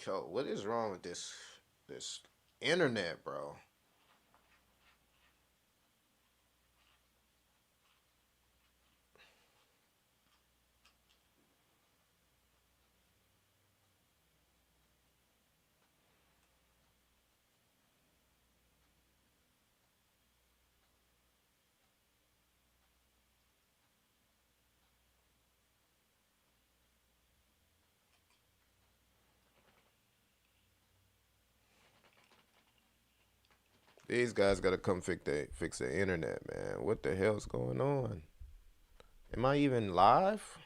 Yo, what is wrong with this internet, bro? These guys gotta come fix the internet, man. What the hell's going on? Am I even live?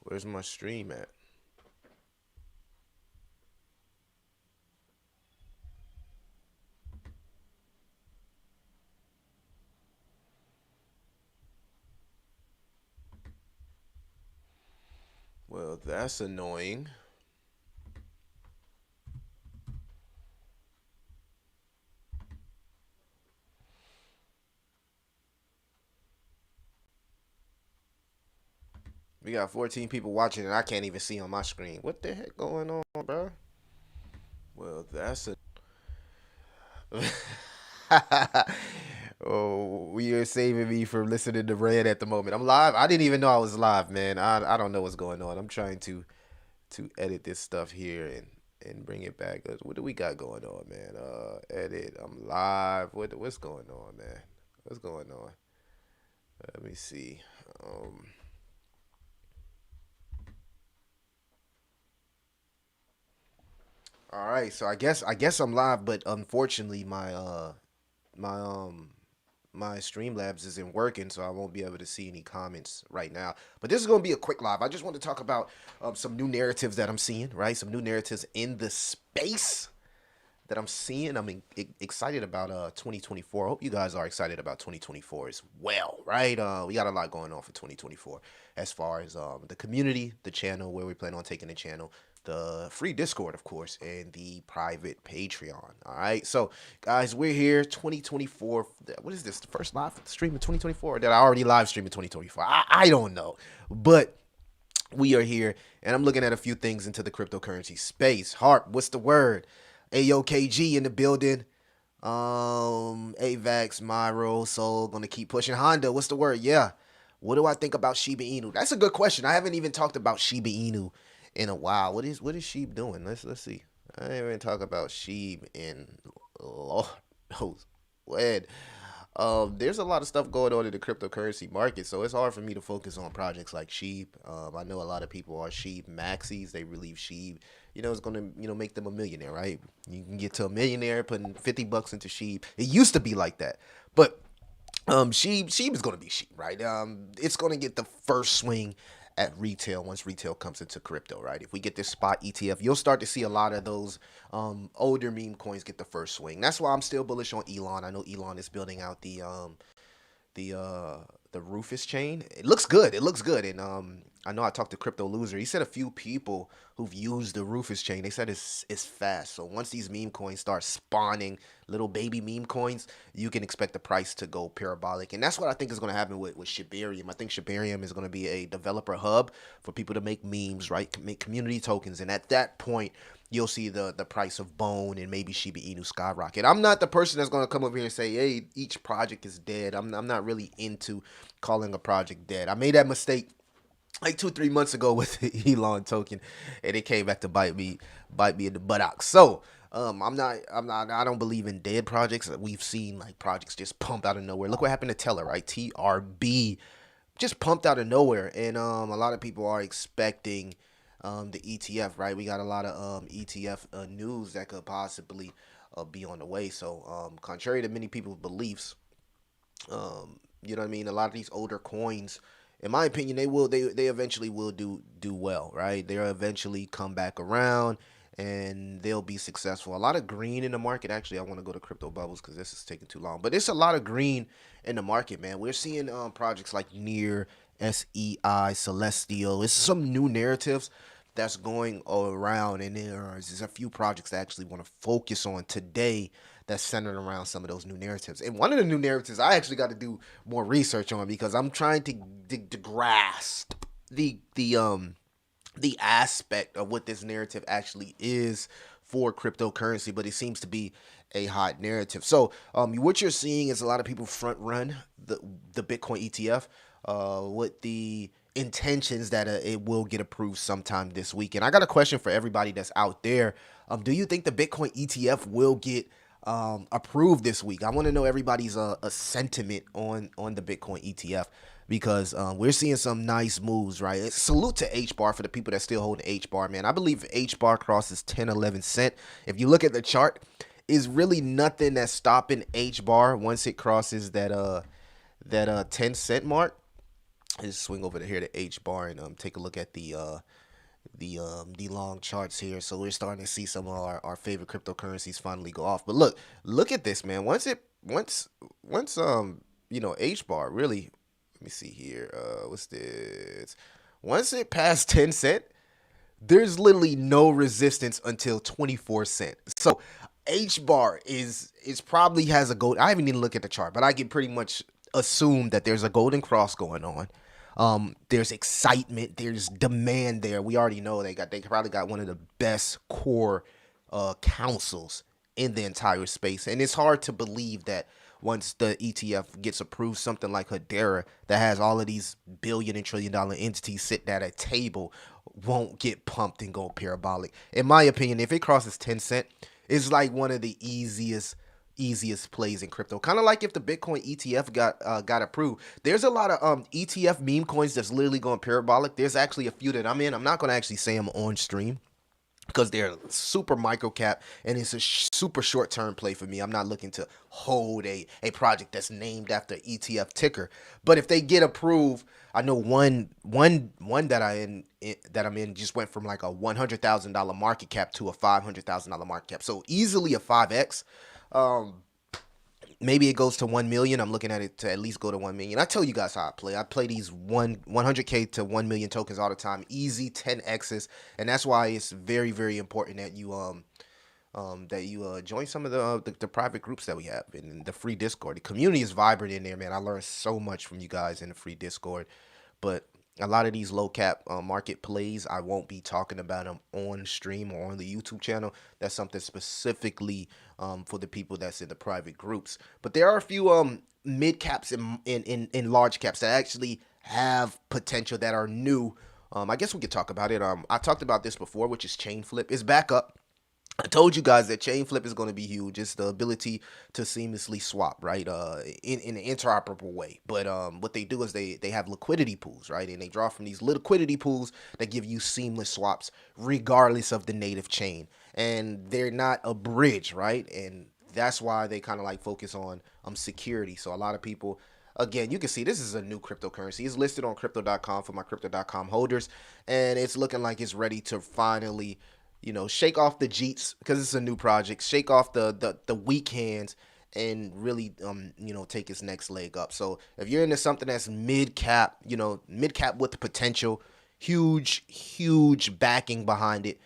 Where's my stream at? Well, that's annoying. We got 14 people watching and I can't even see on my screen. What the heck going on, bro? Well, that's a Oh, you're saving me from listening to Red at the moment. I'm live. I didn't even know I was live, man. I don't know what's going on. I'm trying to edit this stuff here and bring it back. What do we got going on, man? Edit. I'm live. What's going on, man? What's going on? Let me see. Um, all right. So I guess I'm live, but unfortunately my my Streamlabs isn't working, so I won't be able to see any comments right now. But this is going to be a quick live. I just want to talk about some new narratives that I'm seeing, right? Some new narratives in the space that I'm seeing. I'm excited about 2024. I hope you guys are excited about 2024 as well, right? We got a lot going on for 2024 as far as the community, the channel, where we plan on taking the channel, the free Discord, of course, and the private Patreon. All right, so guys, we're here 2024. What is this? The first live stream in 2024? Or did I already live stream in 2024? I don't know, but we are here, and I'm looking at a few things into the cryptocurrency space. Harp, what's the word? AOKG in the building. AVAX, Myro, Soul, gonna keep pushing. Honda, what's the word? Yeah. What do I think about Shiba Inu? That's a good question. I haven't even talked about Shiba Inu in a while. What is Sheep doing? Let's see. I didn't even talk about Sheep in Lord knows when. There's a lot of stuff going on in the cryptocurrency market, so it's hard for me to focus on projects like Sheep. I know a lot of people are Sheep maxis. They believe Sheep, it's gonna, make them a millionaire, right? You can get to a millionaire putting $50 into Sheep. It used to be like that, but Sheep is gonna be Sheep, right? It's gonna get the first swing at retail once retail comes into crypto, right? If we get this spot ETF, you'll start to see a lot of those older meme coins get the first swing. That's why I'm still bullish on Elon. I know Elon is building out the uh the Rufus chain. It looks good. It looks good. And I know I talked to Crypto Loser. He said a few people who've used the Rufus chain, they said it's fast. So once these meme coins start spawning little baby meme coins, you can expect the price to go parabolic. And that's what I think is going to happen with Shibarium. I think Shibarium is going to be a developer hub for people to make memes, right? Make community tokens. And at that point, you'll see the price of Bone and maybe Shiba Inu skyrocket. I'm not the person that's going to come over here and say, hey, each project is dead. I'm not really into calling a project dead. I made that mistake like 2-3 months ago with the Elon token, and it came back to bite me in the buttocks. So I don't believe in dead projects. We've seen like projects just pumped out of nowhere. Look what happened to Teller, right? TRB just pumped out of nowhere, and a lot of people are expecting the ETF, right? We got a lot of ETF news that could possibly be on the way. So contrary to many people's beliefs, you know what I mean? A lot of these older coins, in my opinion, they eventually will do well, right? They'll eventually come back around and they'll be successful. A lot of green in the market. Actually, I want to go to crypto bubbles because this is taking too long. But it's a lot of green in the market, man. We're seeing projects like Near, SEI, Celestial. It's some new narratives that's going around, and there's a few projects I actually want to focus on today that's centered around some of those new narratives. And one of the new narratives I actually got to do more research on because I'm trying to grasp the aspect of what this narrative actually is for cryptocurrency, but it seems to be a hot narrative. So what you're seeing is a lot of people front run the Bitcoin ETF with the intentions that it will get approved sometime this week. And I got a question for everybody that's out there. Do you think the Bitcoin ETF will get approved this week? I want to know everybody's a sentiment on the Bitcoin ETF because we're seeing some nice moves, right? Salute to H bar for the people that still hold the H bar, man. I believe if H bar crosses 10, 11 cent, if you look at the chart, is really nothing that's stopping H bar once it crosses that 10 cent mark. Let's swing over to here to H bar and take a look at the long charts here. So we're starting to see some of our favorite cryptocurrencies finally go off. But look at this, man. Once H bar really, let me see here. What's this? Once it passed 10 cent, there's literally no resistance until 24 cent. So H bar is probably has a gold. I haven't even looked at the chart, but I can pretty much assume that there's a golden cross going on. There's excitement, there's demand there. We already know they probably got one of the best core councils in the entire space. And it's hard to believe that once the ETF gets approved, something like Hedera that has all of these billion and trillion dollar entities sitting at a table won't get pumped and go parabolic. In my opinion, if it crosses 10 cent, it's like one of the easiest plays in crypto. Kind of like if the Bitcoin ETF got approved. There's a lot of ETF meme coins that's literally going parabolic. There's actually a few that I'm in. I'm not going to actually say them on stream because they're super micro cap and it's a super short term play for me. I'm not looking to hold a project that's named after ETF ticker. But if they get approved, I know one that I'm in just went from like a $100,000 market cap to a $500,000 market cap. So easily a 5x. Maybe it goes to 1 million. I'm looking at it to at least go to 1 million. I tell you guys how I play. I play these 100K to 1 million tokens all the time. Easy 10x's. And that's why it's very, very important that you join some of the private groups that we have in the free Discord. The community is vibrant in there, man. I learned so much from you guys in the free Discord. But a lot of these low cap market plays, I won't be talking about them on stream or on the YouTube channel. That's something specifically for the people that's in the private groups. But there are a few mid caps in large caps that actually have potential that are new. I guess we could talk about it. I talked about this before, which is chain flip. It's back up. I told you guys that chain flip is going to be huge. It's the ability to seamlessly swap, right? In an interoperable way. But what they do is they have liquidity pools, right? And they draw from these liquidity pools that give you seamless swaps regardless of the native chain. And they're not a bridge, right? And that's why they kind of like focus on security. So a lot of people, again, you can see this is a new cryptocurrency. It's listed on crypto.com for my crypto.com holders. And it's looking like it's ready to finally, shake off the jeets because it's a new project, shake off the weak hands and really, take its next leg up. So if you're into something that's mid cap with the potential, huge backing behind it,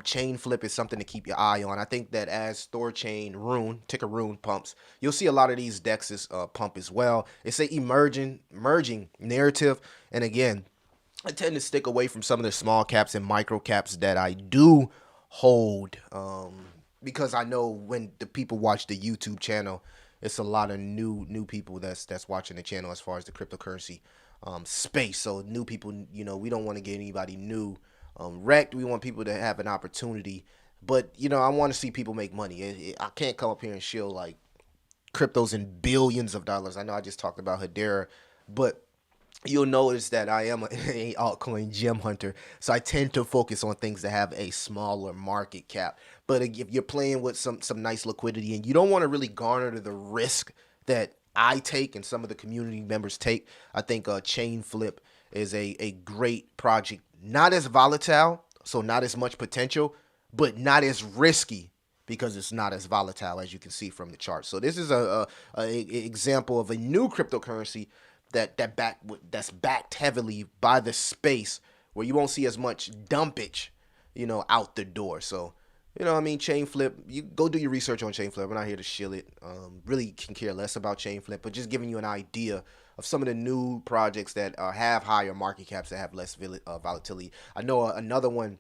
chain flip is something to keep your eye on. I think that as Thorchain Rune, ticker Rune pumps, you'll see a lot of these dexes pump as well. It's a merging narrative. And again, I tend to stick away from some of the small caps and micro caps that I do hold because I know when the people watch the YouTube channel, it's a lot of new people that's watching the channel as far as the cryptocurrency space. So new people, we don't want to get anybody new wrecked. We want people to have an opportunity. But, I want to see people make money. I can't come up here and show like cryptos in billions of dollars. I know I just talked about Hedera, but you'll notice that I am a altcoin gem hunter, so I tend to focus on things that have a smaller market cap. But if you're playing with some nice liquidity and you don't want to really garner the risk that I take and some of the community members take, I think chain flip is a great project. Not as volatile, so not as much potential, but not as risky because it's not as volatile as you can see from the chart. So this is a example of a new cryptocurrency that's backed heavily by the space where you won't see as much dumpage, out the door. So, I mean, chain flip, you go do your research on chain flip. I'm not here to shill it. Really can care less about chain flip, but just giving you an idea of some of the new projects that have higher market caps that have less volatility. I know another one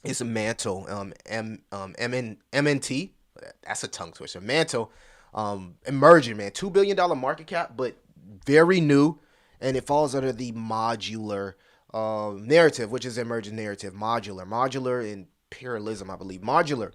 is a Mantle, MNT. That's a tongue twister. Mantle, emerging, man, $2 billion market cap, but very new, and it falls under the modular narrative, which is emerging narrative, modular and parallelism, I believe. Modular.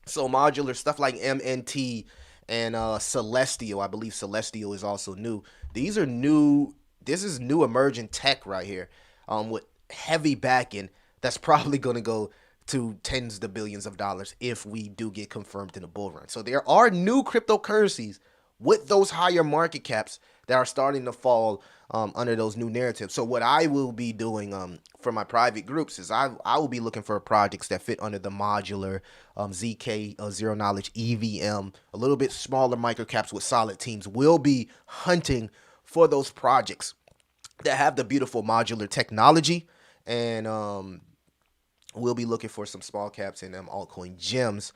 So modular stuff like MNT and Celestial. I believe Celestial is also new. These are new. This is new emerging tech right here, with heavy backing. That's probably going to go to tens of billions of dollars if we do get confirmed in a bull run. So there are new cryptocurrencies with those higher market caps that are starting to fall under those new narratives. So what I will be doing for my private groups is I will be looking for projects that fit under the modular ZK zero knowledge EVM, a little bit smaller microcaps with solid teams. We'll be hunting for those projects that have the beautiful modular technology, and we'll be looking for some small caps and altcoin gems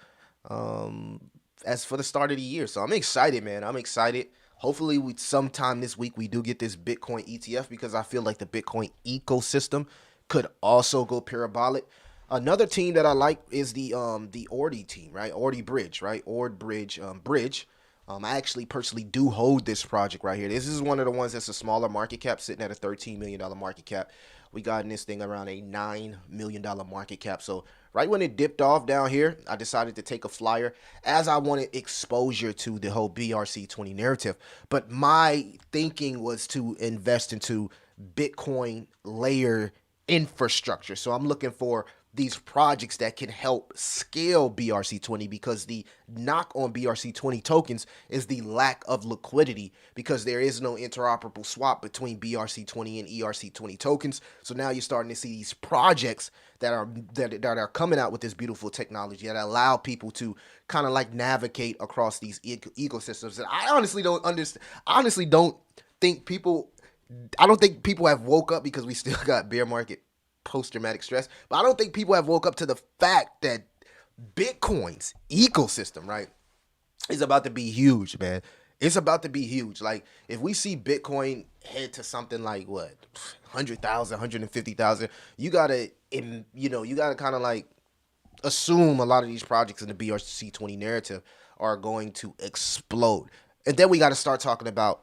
as for the start of the year. So I'm excited, man. I'm excited. Hopefully, sometime this week we do get this Bitcoin ETF, because I feel like the Bitcoin ecosystem could also go parabolic. Another team that I like is the Ordi team, right? Ordi Bridge, right? Ord Bridge, Bridge. I actually personally do hold this project right here. This is one of the ones that's a smaller market cap, sitting at a $13 million market cap. We got in this thing around a $9 million market cap. So right when it dipped off down here, I decided to take a flyer, as I wanted exposure to the whole BRC20 narrative. But my thinking was to invest into Bitcoin layer infrastructure. So I'm looking for these projects that can help scale BRC20, because the knock on BRC20 tokens is the lack of liquidity, because there is no interoperable swap between BRC20 and ERC20 tokens. So now you're starting to see these projects that are coming out with this beautiful technology that allow people to kind of like navigate across these ecosystems. And I honestly don't understand. I honestly don't think people. I don't think people have woke up, because we still got bear market post-traumatic stress. But I don't think people have woke up to the fact that Bitcoin's ecosystem, right, is about to be huge, man. It's about to be huge. Like, if we see Bitcoin head to something like, what, 100,000, 150,000, you gotta kind of like assume a lot of these projects in the BRC20 narrative are going to explode. And then we got to start talking about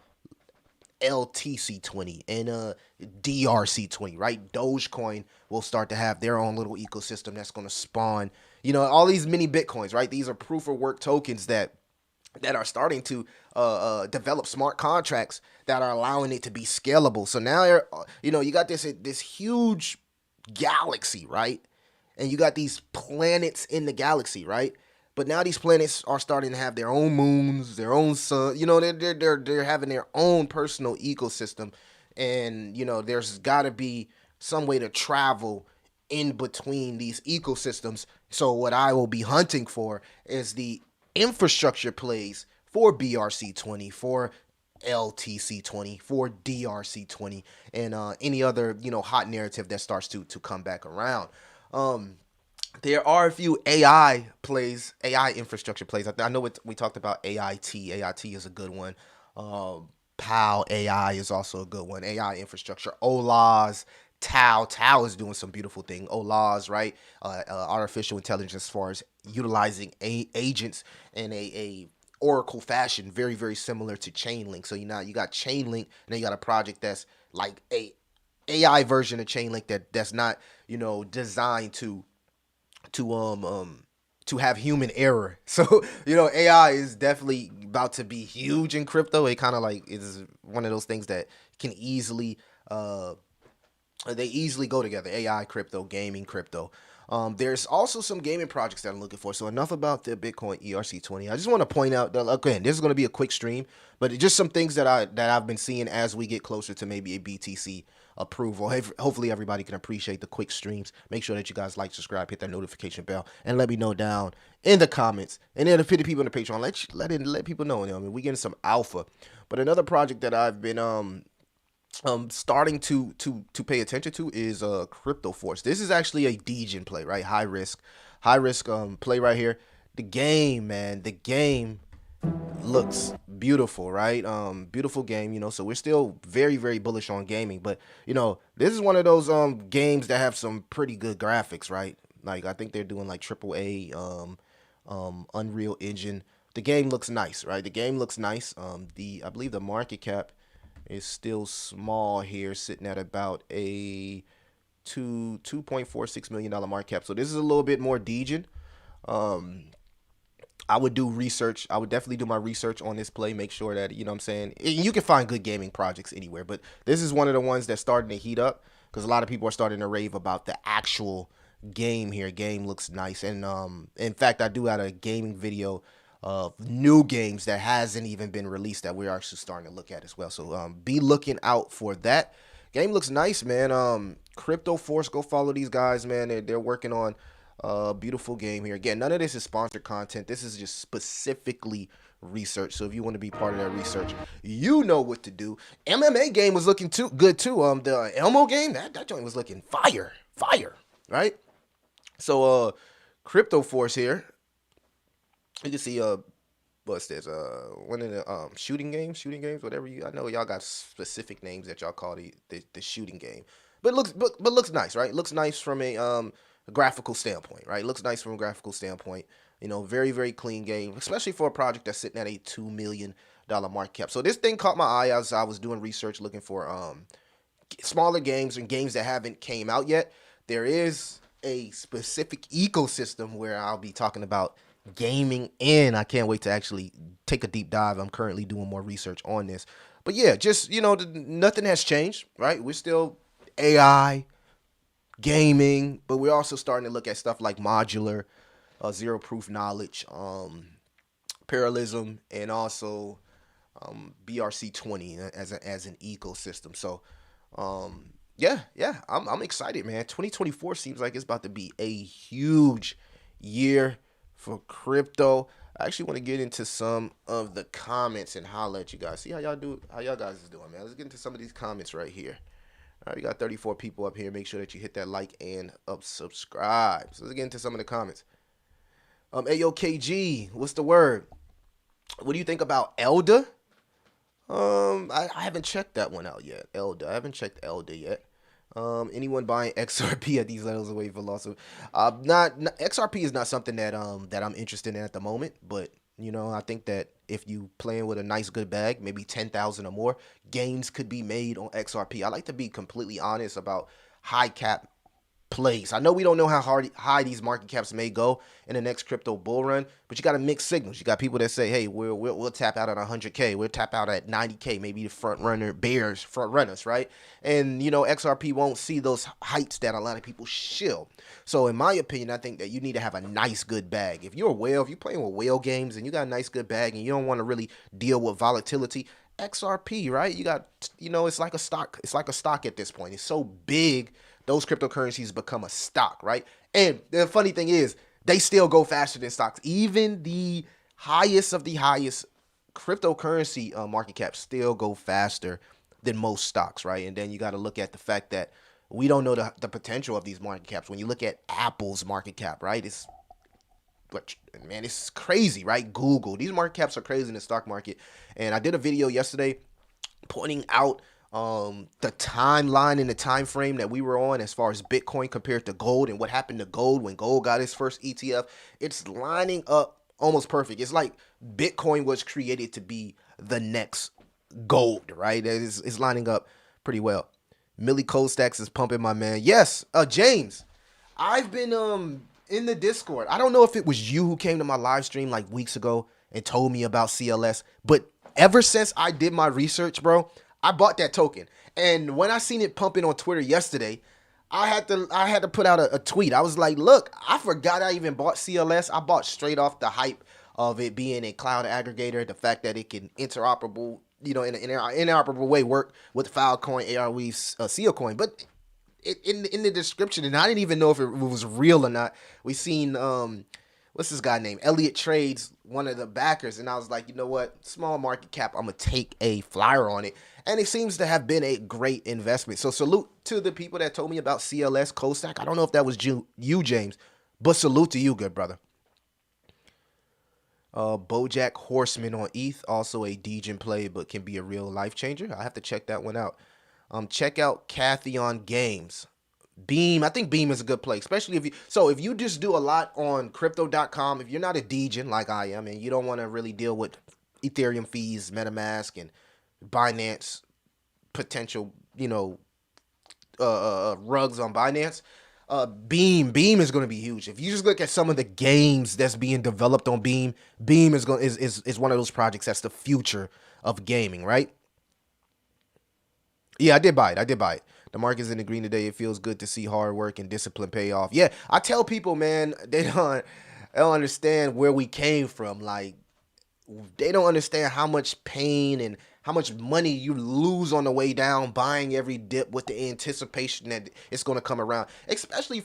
LTC20 and DRC20, right? Dogecoin will start to have their own little ecosystem that's going to spawn, all these mini Bitcoins, right? These are proof of work tokens that are starting to develop smart contracts that are allowing it to be scalable. So now, you got this huge galaxy, right? And you got these planets in the galaxy, right? But now these planets are starting to have their own moons, their own sun. They're having their own personal ecosystem, and there's got to be some way to travel in between these ecosystems. So what I will be hunting for is the infrastructure plays for BRC20, for LTC20, for DRC20, and any other hot narrative that starts to come back around. There are a few AI plays, AI infrastructure plays. I know we talked about AIT. AIT is a good one. POW AI is also a good one. AI infrastructure. OLAS, Tau. Tau is doing some beautiful thing. OLAS, right? Artificial intelligence, as far as utilizing agents in a Oracle fashion, very, very similar to Chainlink. So you got Chainlink, and then you got a project that's like a AI version of Chainlink that's not designed to have human error. So AI is definitely about to be huge in crypto. It kind of like is one of those things that can easily they easily go together. AI, crypto, gaming, crypto. There's also some gaming projects that I'm looking for. So enough about the Bitcoin ERC20. I just want to point out that, again, this is going to be a quick stream, but just some things that I've been seeing as we get closer to maybe a BTC approval. Hopefully everybody can appreciate the quick streams. Make sure that you guys like, subscribe, hit that notification bell, and let me know down in the comments. And then the 50 people in the Patreon, let people know. I mean, we getting some alpha. But another project that I've been starting to pay attention to is Crypto Force. This is actually a Degen play, right? High risk play right here. The game, man, the game looks beautiful, right? Beautiful game, so we're still very, very bullish on gaming, but this is one of those games that have some pretty good graphics, right? Like I think they're doing like AAA Unreal Engine. The game looks nice, right? The game looks nice. I believe the market cap is still small here, sitting at about a $2.46 million market cap. So this is a little bit more Degen. I would do research. I would definitely do my research on this play. Make sure that, what I'm saying, you can find good gaming projects anywhere, but this is one of the ones that's starting to heat up because a lot of people are starting to rave about the actual game here. Game looks nice. And in fact, I do have a gaming video of new games that hasn't even been released that we're actually starting to look at as well. So be looking out for that. Game looks nice, man. Crypto Force, go follow these guys, man. They're working on beautiful game here. Again, none of this is sponsored content. This is just specifically research. So if you want to be part of that research, you know what to do. MMA game was looking good too. The Elmo game, that joint was looking fire, right? So Crypto Force here. You can see what's this? One of the shooting games, whatever I know y'all got specific names that y'all call the shooting game. But looks nice, right? Looks nice from a graphical standpoint, right? Looks nice from a graphical standpoint. Very, very clean game, especially for a project that's sitting at a $2 million market cap. So this thing caught my eye as I was doing research looking for smaller games and games that haven't came out yet. There is a specific ecosystem where I'll be talking about gaming, and I can't wait to actually take a deep dive. I'm currently doing more research on this. But yeah, just, nothing has changed, right? We're still AI, gaming, but we're also starting to look at stuff like modular, zero proof knowledge, parallelism, and also BRC20 as an ecosystem. So yeah, I'm excited, man. 2024 seems like it's about to be a huge year for crypto. I actually want to get into some of the comments and holler at you guys. See how y'all guys is doing, man. Let's get into some of these comments right here. All right, we got 34 people up here. Make sure that you hit that like and subscribe. So let's get into some of the comments. Ayo KG, what's the word? What do you think about Elder? I haven't checked that one out yet. Elder, I haven't checked Elder yet. Anyone buying XRP at these levels away for loss of? Not XRP is not something that I'm interested in at the moment, but I think that if you playing with a nice good bag, maybe 10,000 or more, gains could be made on XRP. I like to be completely honest about high cap plays. I know we don't know how high these market caps may go in the next crypto bull run, but you got to mix signals. You got people that say, hey, we'll tap out at 100K, we'll tap out at 90K, maybe the front runners, right? And XRP won't see those heights that a lot of people shill. So in my opinion, I think that you need to have a nice good bag. If you're playing with whale games and you got a nice good bag and you don't want to really deal with volatility, XRP, right? You got, it's like a stock. It's like a stock at this point. It's so big, those cryptocurrencies become a stock, right? And the funny thing is, they still go faster than stocks. Even the highest of the highest cryptocurrency market caps still go faster than most stocks, right? And then you got to look at the fact that we don't know the potential of these market caps. When you look at Apple's market cap, right? It's crazy, right? Google. These market caps are crazy in the stock market. And I did a video yesterday pointing out the timeline and the time frame that we were on as far as Bitcoin compared to gold and what happened to gold when gold got its first ETF. It's lining up almost perfect. It's like Bitcoin was created to be the next gold, right? It's lining up pretty well. Millie Colstacks is pumping, my man. Yes, James, I've been in the Discord. I don't know if it was you who came to my live stream like weeks ago and told me about CLS, but ever since I did my research, bro, I bought that token. And when I seen it pumping on Twitter yesterday, I had to put out a tweet. I was like, look, I forgot I even bought CLS. I bought straight off the hype of it being a cloud aggregator, the fact that it can interoperable, in an interoperable way work with Filecoin, ARWeave, Sealcoin. But in the description, and I didn't even know if it was real or not, we seen what's this guy named Elliott Trades, one of the backers, and I was like, you know what, small market cap, I'm gonna take a flyer on it, and it seems to have been a great investment. So salute to the people that told me about CLS Costack. I don't know if that was you, James, but salute to you, good brother. BoJack Horseman on ETH, also a Degen play, but can be a real life changer. I have to check that one out. Check out Cathion Games. Beam, I think Beam is a good play, especially if you just do a lot on crypto.com, if you're not a degen like I am and you don't want to really deal with Ethereum fees, MetaMask, and Binance potential, rugs on Binance, Beam is going to be huge. If you just look at some of the games that's being developed on Beam, Beam is one of those projects that's the future of gaming, right? Yeah, I did buy it. The market's in the green today. It feels good to see hard work and discipline pay off. Yeah, I tell people, man, they don't understand where we came from. Like, they don't understand how much pain and how much money you lose on the way down buying every dip with the anticipation that it's going to come around. Especially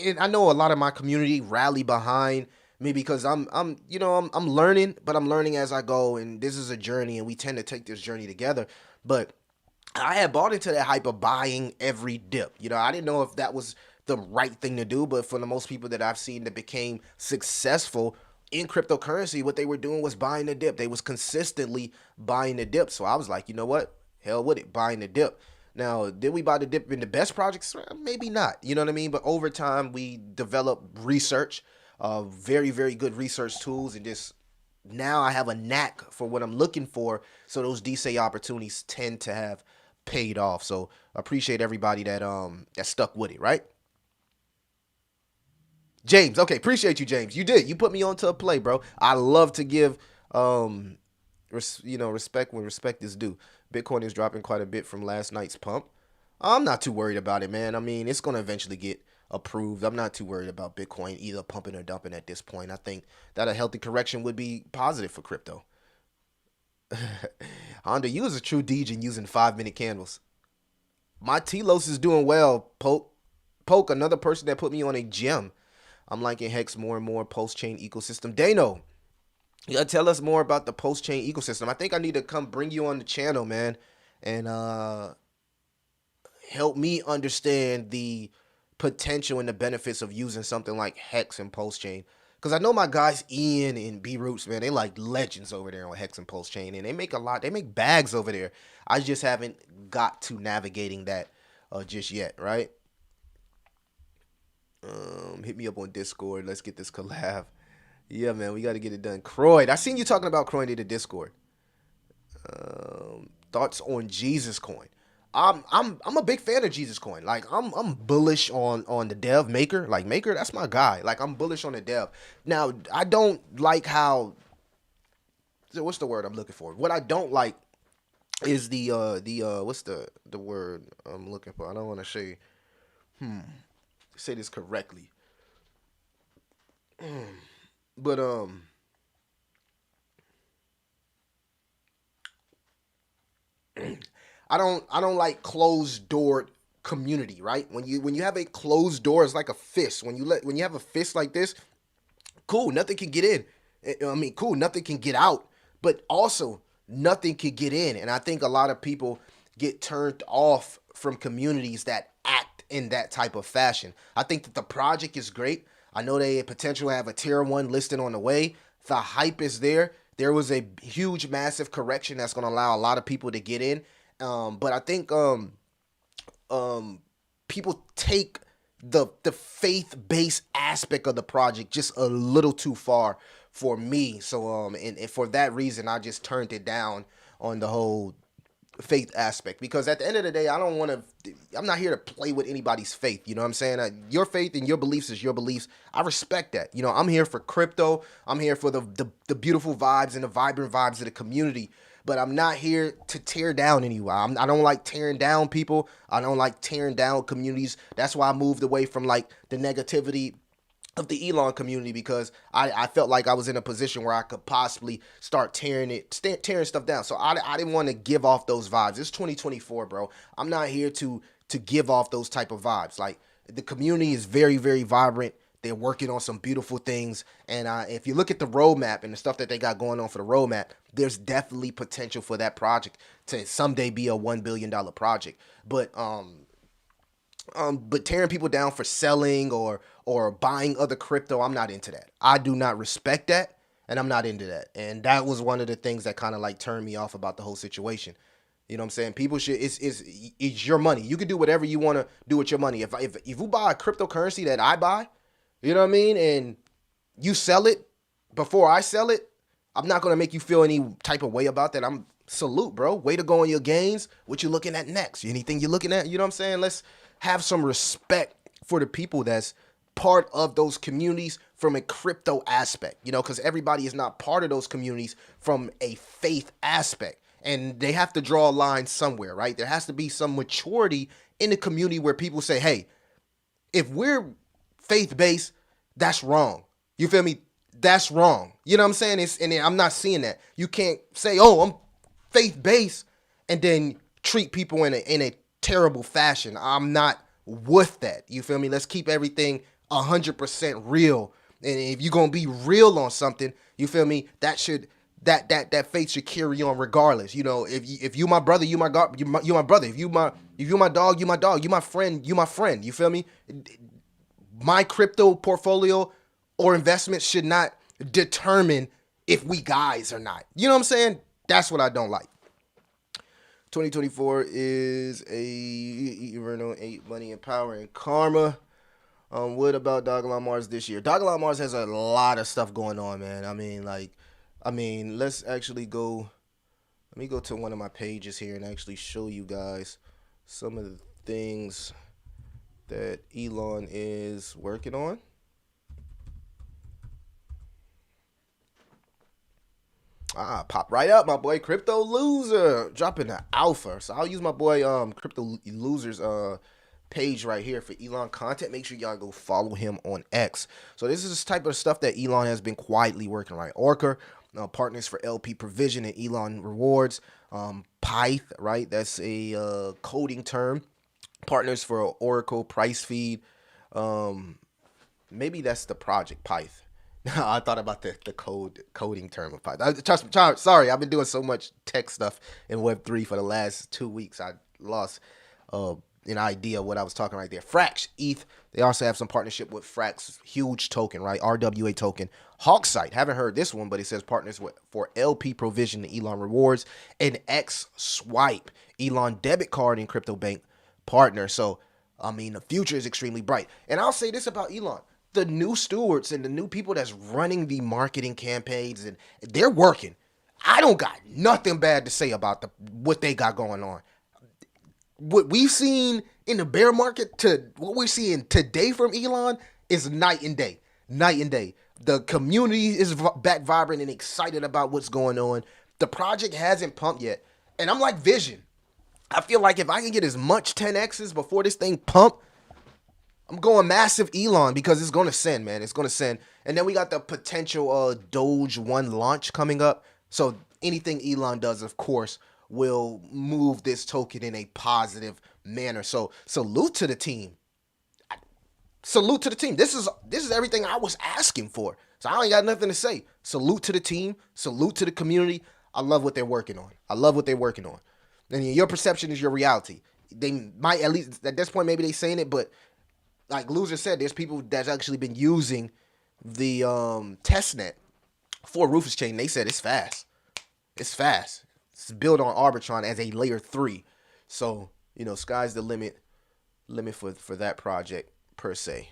and I know a lot of my community rally behind me because I'm learning, but I'm learning as I go, and this is a journey, and we tend to take this journey together. But I had bought into that hype of buying every dip. I didn't know if that was the right thing to do, but for the most people that I've seen that became successful in cryptocurrency, what they were doing was buying the dip. They was consistently buying the dip. So I was like, you know what? Hell with it, buying the dip. Now, did we buy the dip in the best projects? Maybe not. You know what I mean? But over time, we developed research, very, very good research tools, and just now I have a knack for what I'm looking for. So those DCA opportunities tend to have paid off. So appreciate everybody that stuck with it, right? James, okay, appreciate you, James. You put me onto a play, bro. I love to give respect when respect is due. Bitcoin is dropping quite a bit from last night's pump. I'm not too worried about it, man. I mean, it's gonna eventually get approved. I'm not too worried about Bitcoin either pumping or dumping at this point. I think that a healthy correction would be positive for crypto. Honda, you is a true degen using 5-minute candles. My Telos is doing well. Poke, another person that put me on a gem. I'm liking Hex more and more post-chain ecosystem. Dano, you gotta tell us more about the post-chain ecosystem. I think I need to come bring you on the channel, man, and help me understand the potential and the benefits of using something like Hex and post-chain. Because I know my guys Ian and B Roots, man, they like legends over there on Hex and Post Chain, and they make bags over there. I just haven't got to navigating that just yet, right? Hit me up on Discord. Let's get this collab. Yeah, man, we got to get it done. Croyd, I seen you talking about Croyd in the Discord. Thoughts on Jesus Coin? I'm a big fan of Jesus Coin. Like I'm bullish on the dev Maker. Like Maker, that's my guy. Like I'm bullish on the dev. Now I don't like how. What's the word I'm looking for? What I don't like is the what's the word I'm looking for? I don't want to say this correctly. But I don't like closed door community, right? When you have a closed door, it's like a fist. When you have a fist like this, cool, nothing can get in. I mean, cool, nothing can get out, but also nothing can get in. And I think a lot of people get turned off from communities that act in that type of fashion. I think that the project is great. I know they potentially have a tier 1 listed on the way. The hype is there. There was a huge, massive correction that's going to allow a lot of people to get in. But I think people take the faith-based aspect of the project just a little too far for me. So and for that reason, I just turned it down on the whole faith aspect, because at the end of the day, I'm not here to play with anybody's faith. You know what I'm saying? Your faith and your beliefs is your beliefs. I respect that. I'm here for crypto. I'm here for the beautiful vibes and the vibrant vibes of the community. But I'm not here to tear down anyone. I don't like tearing down people. I don't like tearing down communities. That's why I moved away from like the negativity of the Elon community, because I felt like I was in a position where I could possibly start tearing stuff down. So I didn't want to give off those vibes. It's 2024, bro. I'm not here to give off those type of vibes. Like, the community is very, very vibrant. They're working on some beautiful things. And if you look at the roadmap and the stuff that they got going on for the roadmap, there's definitely potential for that project to someday be a $1 billion project. But tearing people down for selling or buying other crypto, I'm not into that. I do not respect that, and I'm not into that. And that was one of the things that kind of like turned me off about the whole situation. You know what I'm saying? People should it's your money. You can do whatever you want to do with your money. If you buy a cryptocurrency that I buy, you know what I mean, and you sell it before I sell it, I'm not gonna make you feel any type of way about that. I'm salute, bro. Way to go on your gains. What you looking at next? Anything you're looking at? You know what I'm saying? Let's have some respect for the people that's part of those communities from a crypto aspect, you know, because everybody is not part of those communities from a faith aspect. And they have to draw a line somewhere, right? There has to be some maturity in the community where people say, hey, if we're faith-based, that's wrong. You feel me? That's wrong. You know what I'm saying? And I'm not seeing that. You can't say, oh, I'm faith-based and then treat people in a terrible fashion. I'm not with that. You feel me? Let's keep everything 100% real. And if you're going to be real on something, you feel me? That faith should carry on regardless. You know, if you my brother, you my God, you my brother. If you my dog, you my dog. You my friend, you my friend. You feel me? My crypto portfolio or investments should not determine if we guys or not. You know what I'm saying? That's what I don't like. 2024 is a Everno 8 Money and Power and Karma. What about Doggelon Mars this year? Doggelon Mars has a lot of stuff going on, man. I mean, let's actually go. Let me go to one of my pages here and actually show you guys some of the things that Elon is working on. Pop right up, my boy Crypto Loser dropping the alpha. So I'll use my boy Crypto Loser's page right here for Elon content. Make sure y'all go follow him on X. So this is this type of stuff that Elon has been quietly working, right? Orca, partners for LP provision and Elon rewards. Pyth, right? That's a coding term. Partners for Oracle price feed. Maybe that's the project Pyth. I thought about the coding term of Python. Trust me, sorry, I've been doing so much tech stuff in Web3 for the last 2 weeks. I lost an idea of what I was talking right there. Frax, ETH. They also have some partnership with Frax, huge token, right? RWA token. Hawksite, haven't heard this one, but it says partners for LP provision and Elon rewards. And X Swipe, Elon debit card and crypto bank partner. So, I mean, the future is extremely bright. And I'll say this about Elon. The new stewards and the new people that's running the marketing campaigns, and they're working. I don't got nothing bad to say about what they got going on. What we've seen in the bear market to what we're seeing today from Elon is night and day. Night and day. The community is back vibrant and excited about what's going on. The project hasn't pumped yet. And I'm like Vision. I feel like if I can get as much 10Xs before this thing pump, I'm going massive Elon because it's going to send, man. It's going to send. And then we got the potential Doge 1 launch coming up. So anything Elon does, of course, will move this token in a positive manner. So salute to the team. Salute to the team. This is everything I was asking for. So I ain't got nothing to say. Salute to the team. Salute to the community. I love what they're working on. And your perception is your reality. They might, at least at this point, maybe they saying it, but like Loser said, there's people that's actually been using the testnet for Rufus chain. They said it's fast. It's fast. It's built on Arbitron as a layer 3. So, you know, sky's the limit for that project per se.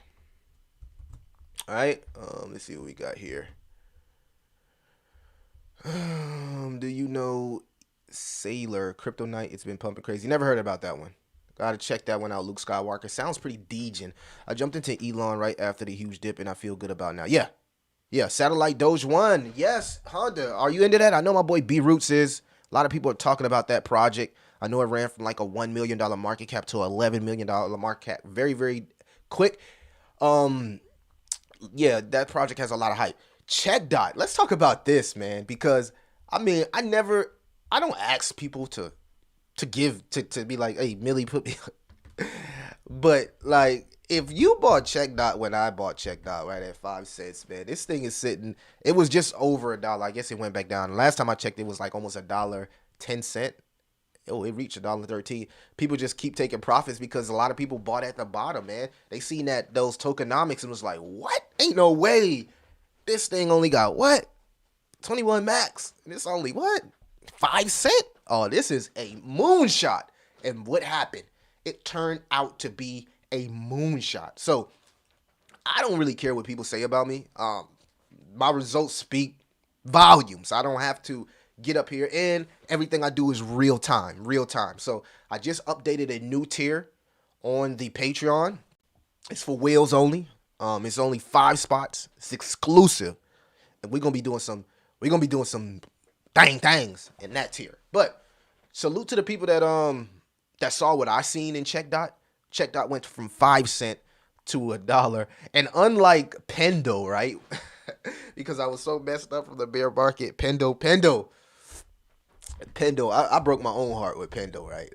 All right. Let's see what we got here. Do you know Sailor Crypto Knight? It's been pumping crazy. Never heard about that one. Gotta check that one out. Luke Skywalker sounds pretty degen. I jumped into Elon right after the huge dip, and I feel good about it now. Yeah. Satellite Doge 1. Yes, Honda. Are you into that? I know my boy B Roots is. A lot of people are talking about that project. I know it ran from like a $1 million market cap to $11 million market cap very, very quick. Yeah, that project has a lot of hype. Check Dot. Let's talk about this, man, because I mean, I don't ask people to give to be like, hey, Millie, put me. But like, if you bought Check Dot when I bought Check Dot right at 5 cents, man, this thing is sitting. It was just over a dollar. I guess it went back down. Last time I checked, it was like almost $1.10. Oh, it reached $1.13. People just keep taking profits because a lot of people bought at the bottom, man. They seen that those tokenomics and was like, what? Ain't no way. This thing only got what? 21 max. And it's only what? 5 cents? Oh, this is a moonshot. And what happened? It turned out to be a moonshot. So I don't really care what people say about me. My results speak volumes. I don't have to get up here, and everything I do is real time. So I just updated a new tier on the Patreon. It's for whales only. It's only 5 spots. It's exclusive, and we're gonna be doing some things in that tier. But salute to the people that saw what I seen in Check Dot. Check Dot went from 5 cents to $1, and unlike Pendo, right? Because I was so messed up from the bear market, Pendo. I broke my own heart with Pendo, right?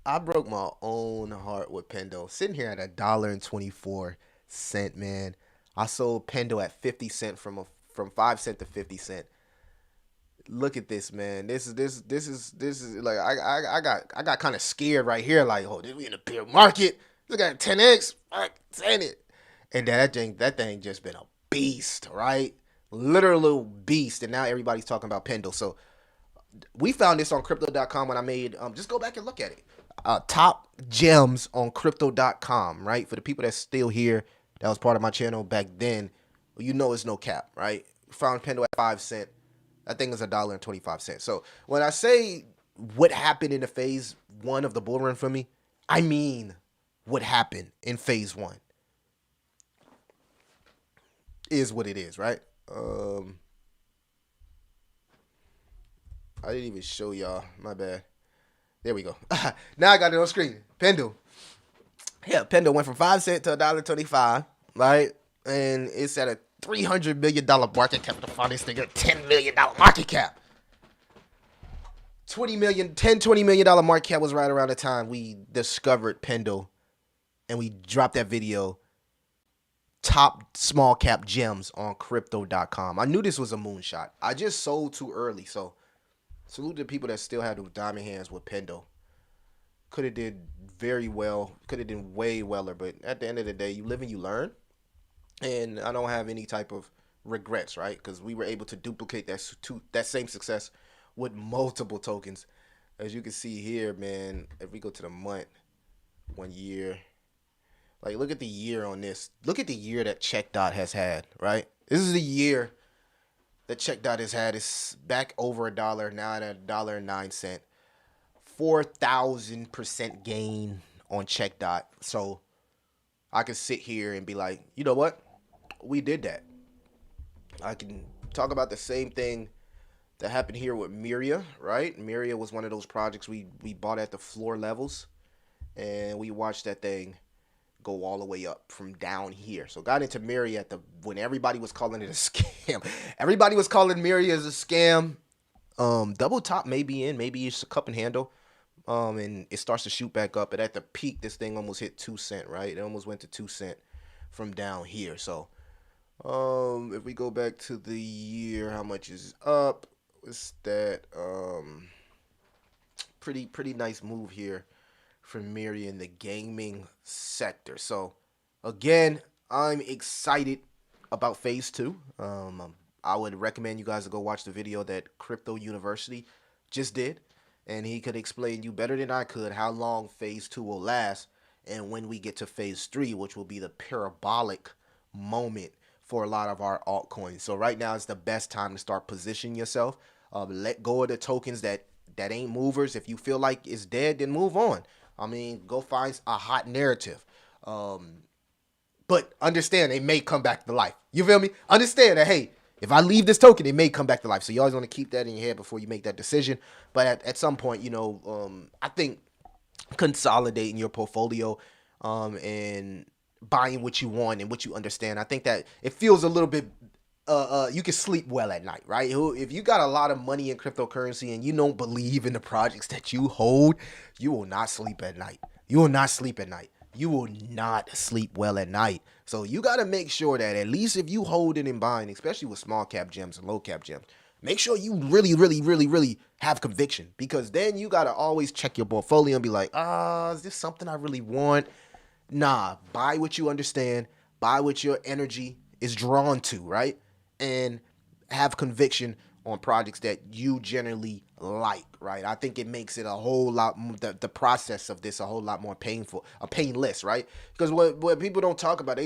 I broke my own heart with Pendo. Sitting here at $1.24, man. I sold Pendo at 50 cents from 5 cents to 50 cents. Look at this, man. This is like I got kind of scared right here. Like, oh, did we in a bear market? Look at 10x. Send it. And that thing just been a beast, right? Literal beast. And now everybody's talking about Pendo. So we found this on crypto.com when I made, just go back and look at it. Top gems on crypto.com, right? For the people that's still here, that was part of my channel back then, you know it's no cap, right? Found Pendo at 5 cents. That thing is $1.25. So when I say what happened in the phase 1 of the bull run for me, I mean what happened in phase 1 is what it is, right? I didn't even show y'all. My bad. There we go. Now I got it on screen. Pendo. Yeah, Pendo went from 5 cents to $1.25, right? And it's at a $300 million market cap. The funniest thing, a $10 million market cap. $20 million market cap was right around the time we discovered Pendo, and we dropped that video. Top small cap gems on crypto.com. I knew this was a moonshot. I just sold too early, so salute to the people that still had those diamond hands with Pendo. Could have did very well. Could have done way weller, but at the end of the day, you live and you learn. And I don't have any type of regrets, right? Because we were able to duplicate that same success with multiple tokens. As you can see here, man, if we go to the month, 1 year, like look at the year on this. Look at the year that Check Dot has had, right? This is the year that Check Dot has had. It's back over $1, now at $1.09. 4,000% gain on Check Dot. So I can sit here and be like, you know what? We did that. I can talk about the same thing that happened here with Myria, right? Myria was one of those projects we bought at the floor levels, and we watched that thing go all the way up from down here. So got into Myria when everybody was calling it a scam. Everybody was calling Myria as a scam. Double top may be in, maybe it's a cup and handle. And it starts to shoot back up. But at the peak, this thing almost hit 2 cents, right? It almost went to 2 cents from down here. So, if we go back to the year, how much is up? What's that? Pretty nice move here from Myria in the gaming sector. So, again, I'm excited about phase 2. I would recommend you guys to go watch the video that Crypto University just did. And he could explain you better than I could how long phase 2 will last and when we get to phase 3, which will be the parabolic moment for a lot of our altcoins. So right now is the best time to start positioning yourself. Let go of the tokens that ain't movers. If you feel like it's dead, then move on. I mean, go find a hot narrative. But understand they may come back to life. You feel me? Understand that, hey, if I leave this token, it may come back to life. So you always want to keep that in your head before you make that decision. But at some point, you know, I think consolidating your portfolio and buying what you want and what you understand, I think that it feels a little bit, you can sleep well at night, right? If you got a lot of money in cryptocurrency and you don't believe in the projects that you hold, you will not sleep at night. You will not sleep at night. you will not sleep well at night. So you got to make sure that at least if you hold it and buying, especially with small cap gems and low cap gems, make sure you really, really, really, really have conviction, because then you got to always check your portfolio and be like, is this something I really want? Nah, buy what you understand, buy what your energy is drawn to, right? And have conviction on projects that you generally like, right? I think it makes it a whole lot, the process of this a whole lot more painful, painless, right? Because what people don't talk about,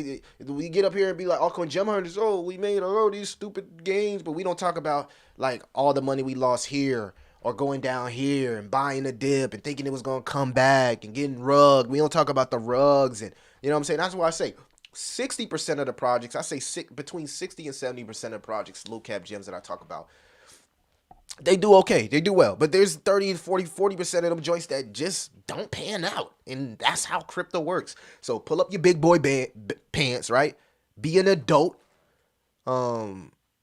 we get up here and be like, altcoin gem hunters, oh, we made all these stupid gains, but we don't talk about like all the money we lost here, or going down here and buying a dip and thinking it was going to come back and getting rugged. We don't talk about the rugs, and you know what I'm saying? That's why I say 60% of the projects, I say between 60 and 70% of the projects, low cap gems that I talk about, they do okay. They do well. But there's 30, 40% of them joints that just don't pan out. And that's how crypto works. So pull up your big boy pants, right? Be an adult.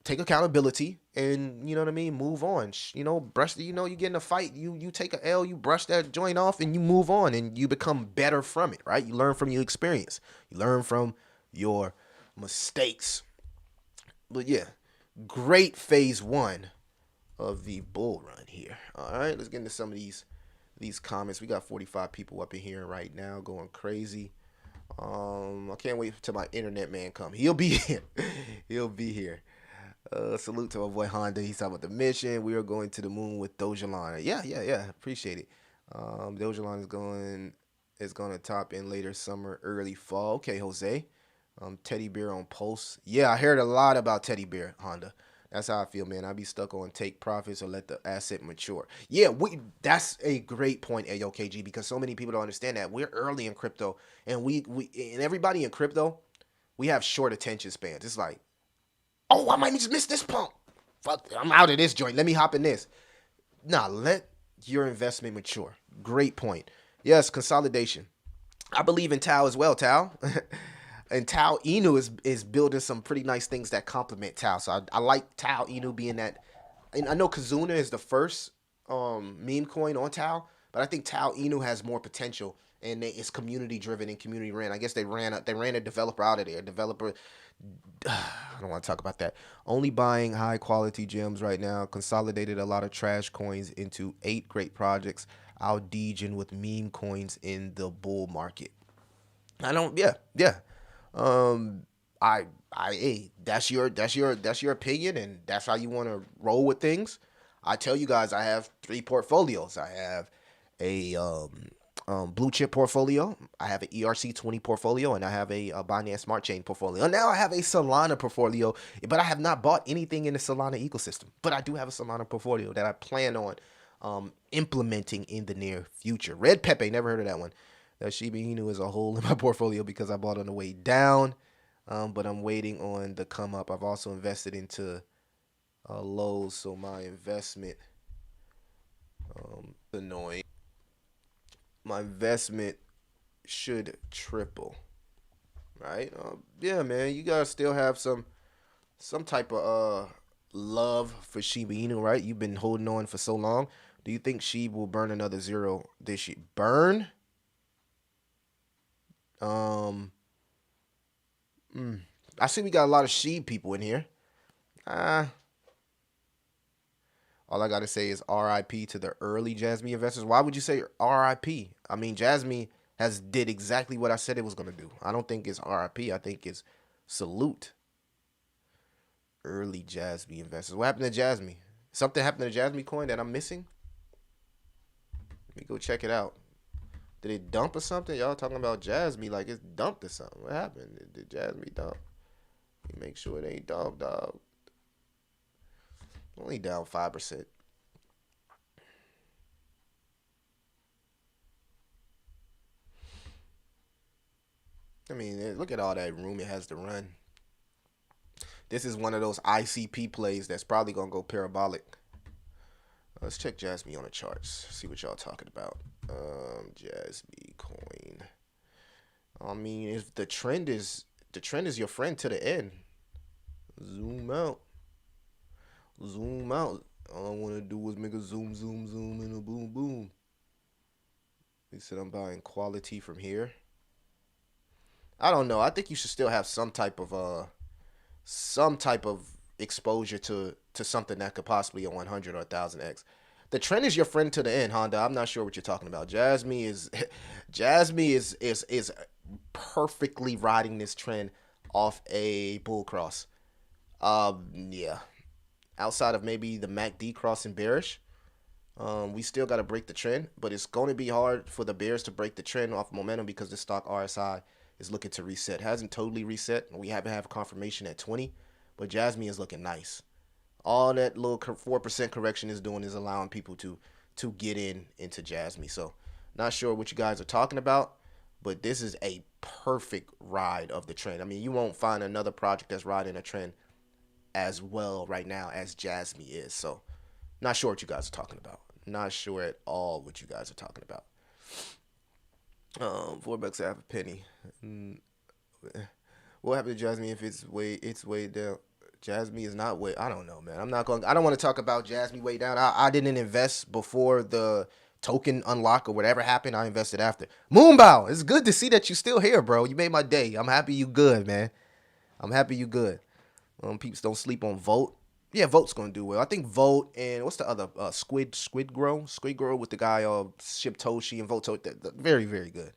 Take accountability, and you know what I mean, move on. You know, brush the, you know, you get in a fight, you take a L, you brush that joint off, and you move on, and you become better from it, right? You learn from your experience. You learn from your mistakes. But yeah, great phase one of the bull run here. All right, let's get into some of these comments. We got 45 people up in here right now going crazy. I can't wait till my internet man come. He'll be here. He'll be here. Salute to my boy Honda. He's talking about the mission. We are going to the moon with Dojalana. Yeah. Appreciate it. Dojalana is going to top in later summer, early fall. Okay, Jose. Teddy Bear on Pulse. Yeah, I heard a lot about Teddy Bear, Honda. That's how I feel, man. I be stuck on take profits or let the asset mature. Yeah, that's a great point, AOKG, because so many people don't understand that. We're early in crypto, and and everybody in crypto, we have short attention spans. It's like, oh, I might just miss this pump. Fuck, I'm out of this joint. Let me hop in this. Nah, let your investment mature. Great point. Yes, consolidation. I believe in Tau as well, Tau. And Tau Inu is building some pretty nice things that complement Tau. So I like Tau Inu being that. And I know Kazuna is the first meme coin on Tau, but I think Tau Inu has more potential, and it's community driven and community ran. I guess they ran a developer out of there. Developer, I don't want to talk about that. Only buying high quality gems right now. Consolidated a lot of trash coins into 8 great projects. I'll deegen with meme coins in the bull market. I don't. Yeah. Um, hey, that's your opinion, and that's how you want to roll with things. I tell you guys, I have 3 portfolios. I have a blue chip portfolio. I have an ERC20 portfolio, and I have a Binance Smart Chain portfolio. And now I have a Solana portfolio, but I have not bought anything in the Solana ecosystem. But I do have a Solana portfolio that I plan on implementing in the near future. Red Pepe, never heard of that one. That Shiba Inu is a hole in my portfolio because I bought on the way down, but I'm waiting on the come up. I've also invested into lows, so my investment annoying. My investment should triple, right? Yeah, man, you gotta still have some type of love for Shiba Inu, right? You've been holding on for so long. Do you think Shiba will burn another zero this year? Burn? I see we got a lot of Sheeb people in here. All I gotta say is RIP to the early Jasmine investors. Why would you say RIP? I mean, Jasmine has did exactly what I said it was gonna do. I don't think it's RIP. I think it's salute. Early Jasmine investors. What happened to Jasmine? Something happened to Jasmine coin that I'm missing? Let me go check it out. Did it dump or something? Y'all talking about Jasmine like it's dumped or something. What happened? Did Jasmine dump? Let me make sure it ain't dumped, dog. Only down 5%. I mean, look at all that room it has to run. This is one of those ICP plays that's probably going to go parabolic. Let's check Jasmine on the charts. See what y'all talking about. Jasmine coin. I mean, if the trend is your friend to the end. Zoom out. Zoom out. All I want to do is make a zoom, and a boom, boom. They said I'm buying quality from here. I don't know. I think you should still have some type of exposure to something that could possibly a 100 or 1,000x. The trend is your friend to the end, Honda. I'm not sure what you're talking about. Jasmine is Jasmine is perfectly riding this trend off a bull cross. Yeah. Outside of maybe the MACD crossing bearish, we still got to break the trend, but it's going to be hard for the bears to break the trend off momentum because the stock RSI is looking to reset. Hasn't totally reset. We haven't had confirmation at 20, but Jasmine is looking nice. All that little 4% correction is doing is allowing people to get into Jasmine. So, not sure what you guys are talking about, but this is a perfect ride of the trend. I mean, you won't find another project that's riding a trend as well right now as Jasmine is. So, not sure what you guys are talking about. Not sure at all what you guys are talking about. $4 half a penny. What happened to Jasmine if it's way down? Jasmine is not way. I don't know, man. I don't want to talk about Jasmine way down. I didn't invest before the token unlock or whatever happened. I invested after. Moonbow, it's good to see that you still here, bro. You made my day. I'm happy you good, man. I'm happy you good. Peeps don't sleep on Vote. Yeah, Vote's gonna do well. I think Vote and what's the other Squid Grow with the guy Shiptoshi and Vote. Very very good.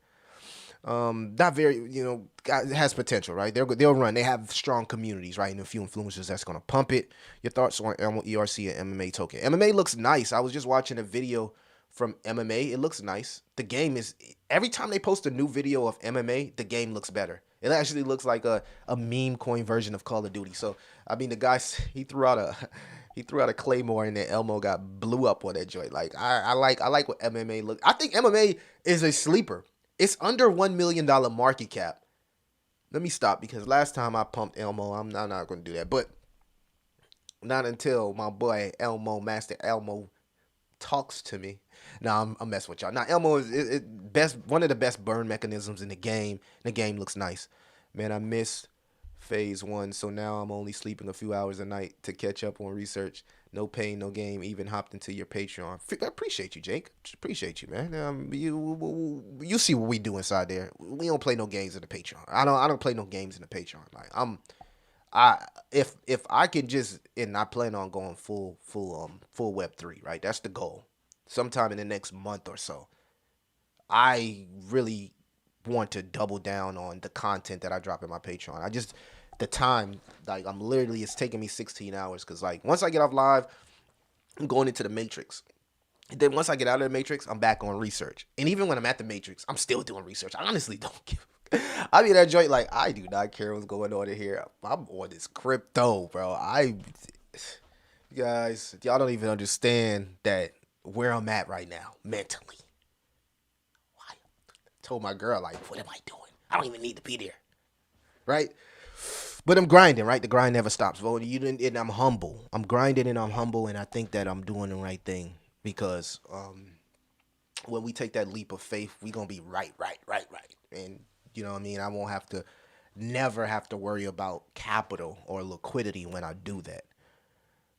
Not very, it has potential, right? They'll run. They have strong communities, right? And a few influencers that's gonna pump it. Your thoughts on ERC and MMA token? MMA looks nice. I was just watching a video from MMA. It looks nice. The game is every time they post a new video of MMA, the game looks better. It actually looks like a meme coin version of Call of Duty. So I mean, the guy he threw out a claymore and then Elmo got blew up on that joint. Like I like what MMA looks. I think MMA is a sleeper. It's under $1 million market cap. Let me stop because last time I pumped Elmo, I'm not going to do that. But not until my boy Master Elmo talks to me. Now I'm messing with y'all. Now Elmo is one of the best burn mechanisms in the game. The game looks nice. Man, I missed phase 1, so now I'm only sleeping a few hours a night to catch up on research. No pain, no game. Even hopped into your Patreon. I appreciate you, Jake. Appreciate you, man. You see what we do inside there. We don't play no games in the Patreon. I don't play no games in the Patreon. If I can just, and I plan on going full Web3, right? That's the goal. Sometime in the next month or so. I really want to double down on the content that I drop in my Patreon. The time, like it's taking me 16 hours because like once I get off live, I'm going into the Matrix. And then once I get out of the Matrix, I'm back on research. And even when I'm at the Matrix, I'm still doing research. I honestly don't give. I mean that joint like I do not care what's going on in here. I'm on this crypto, bro. You guys, y'all don't even understand that where I'm at right now mentally. I told my girl like, what am I doing? I don't even need to be there, right? But I'm grinding, right? The grind never stops, bro. And I'm humble. I'm grinding and I'm humble, and I think that I'm doing the right thing because when we take that leap of faith, we gonna be right. And you know what I mean? I won't never have to worry about capital or liquidity when I do that.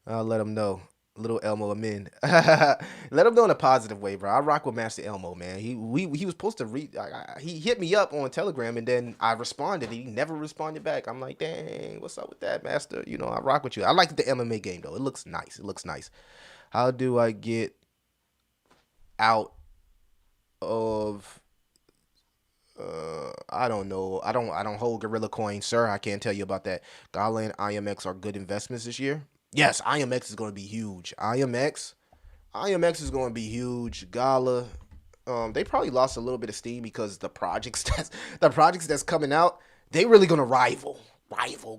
I'll let them know. Little Elmo Amin. Let him know in a positive way, bro. I rock with Master Elmo, man. He was supposed to he hit me up on Telegram and then I responded. He never responded back. I'm like, dang, what's up with that, Master? I rock with you. I like the MMA game though. It looks nice. How do I get out of I don't know. I don't hold Gorilla Coin, sir. I can't tell you about that. Gala and IMX are good investments this year. Yes, IMX is going to be huge. IMX is going to be huge. Gala, they probably lost a little bit of steam because the projects that's coming out, they really going to rival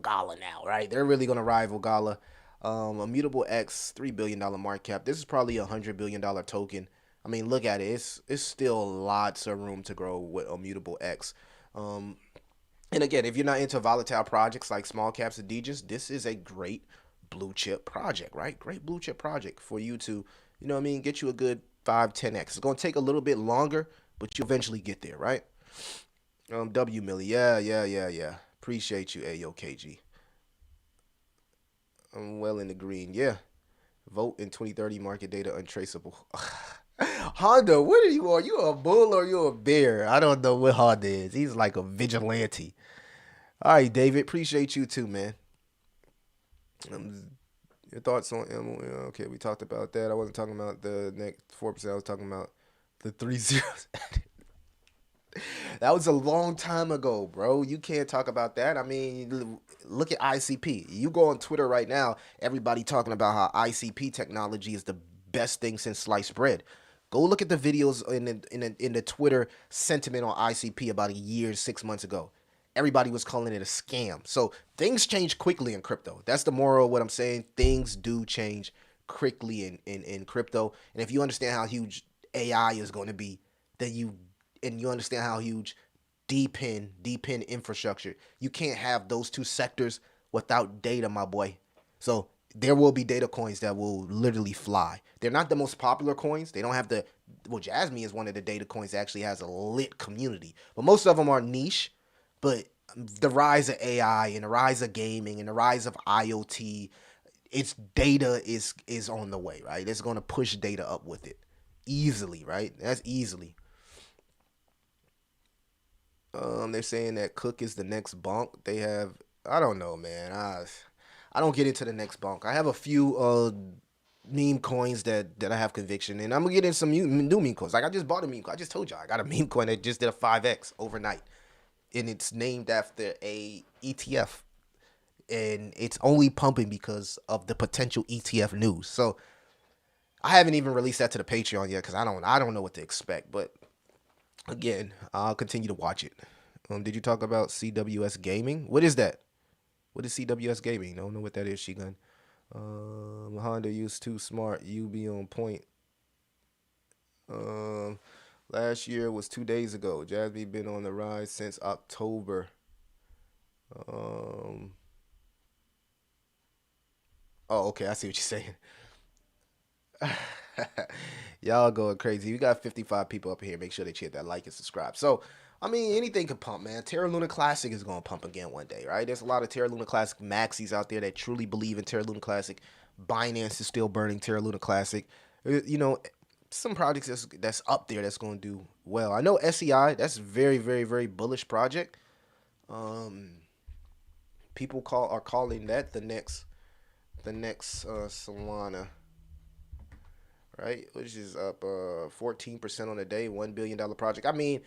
Gala now, right? They're really going to rival Gala. Immutable X, $3 billion market cap. This is probably $100 billion token. I mean, look at it. It's still lots of room to grow with Immutable X. And again, if you're not into volatile projects like small caps and DJs, this is a great blue chip project, right? Great blue chip project for you to, get you a good 5-10x. It's going to take a little bit longer, but you eventually get there, right? W Millie, yeah. Appreciate you, AOKG. I'm well in the green, yeah. Vote in 2030 market data untraceable. Honda, what are you? Are you a bull or you a bear? I don't know what Honda is. He's like a vigilante. All right, David. Appreciate you too, man. Um, your thoughts on okay, we talked about that. I wasn't talking about the next 4%. I was talking about the 3 zeros. That was a long time ago, bro. You can't talk about that. I mean, look at ICP. You go on Twitter right now, everybody talking about how ICP technology is the best thing since sliced bread. Go look at the videos in the Twitter sentiment on ICP about a year, 6 months ago. Everybody was calling it a scam. So things change quickly in crypto. That's the moral of what I'm saying. Things do change quickly in crypto. And if you understand how huge AI is going to be, then you understand how huge deep in infrastructure. You can't have those two sectors without data, my boy. So there will be data coins that will literally fly. They're not the most popular coins. They don't have the well, Jasmine is one of the data coins that actually has a lit community. But most of them are niche. But the rise of AI and the rise of gaming and the rise of IoT, its data is on the way, right? It's going to push data up with it easily, right? That's easily. They're saying that Cook is the next bonk. They have, I don't know, man. I don't get into the next bonk. I have a few meme coins that I have conviction in. I'm gonna get in some new meme coins. Like I just bought a meme coin. I just told y'all I got a meme coin that just did a 5x overnight, and it's named after a ETF, and it's only pumping because of the potential ETF news. So I haven't even released that to the Patreon yet because I don't know what to expect. But again, I'll continue to watch it. Did you talk about CWS Gaming? What is that? What is CWS Gaming? Don't know what that is, Shigun. Honda used too smart. You be on point. Um, Last year was 2 days ago. Jasmine been on the rise since October. Um, oh, okay. I see what you're saying. Y'all going crazy. We got 55 people up here. Make sure they hit that like and subscribe. So, I mean, anything can pump, man. Terra Luna Classic is going to pump again one day, right? There's a lot of Terra Luna Classic maxis out there that truly believe in Terra Luna Classic. Binance is still burning Terra Luna Classic. You know, some projects that's up there that's going to do well. I know SEI, that's very, very, very bullish project. Um, People are calling that the next Solana, right? Which is up 14% on the day, $1 billion project. I mean,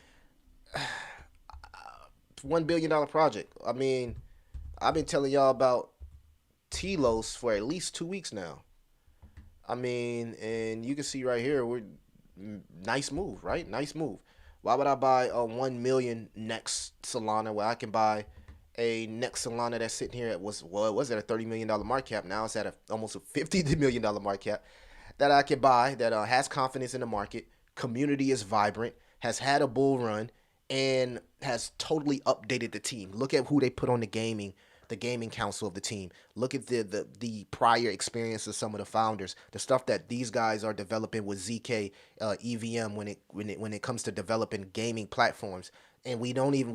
$1 billion project. I mean, I've been telling y'all about Telos for at least 2 weeks now. I mean, and you can see right here, we're nice move, right? Nice move. Why would I buy a 1 million next Solana where I can buy a next Solana that's sitting here at it was at a $30 million market cap. Now it's at almost a $50 million market cap that I can buy that has confidence in the market. Community is vibrant, has had a bull run, and has totally updated the team. Look at who they put on the gaming council of the team. Look at the prior experience of some of the founders, the stuff that these guys are developing with ZK EVM when it comes to developing gaming platforms. And we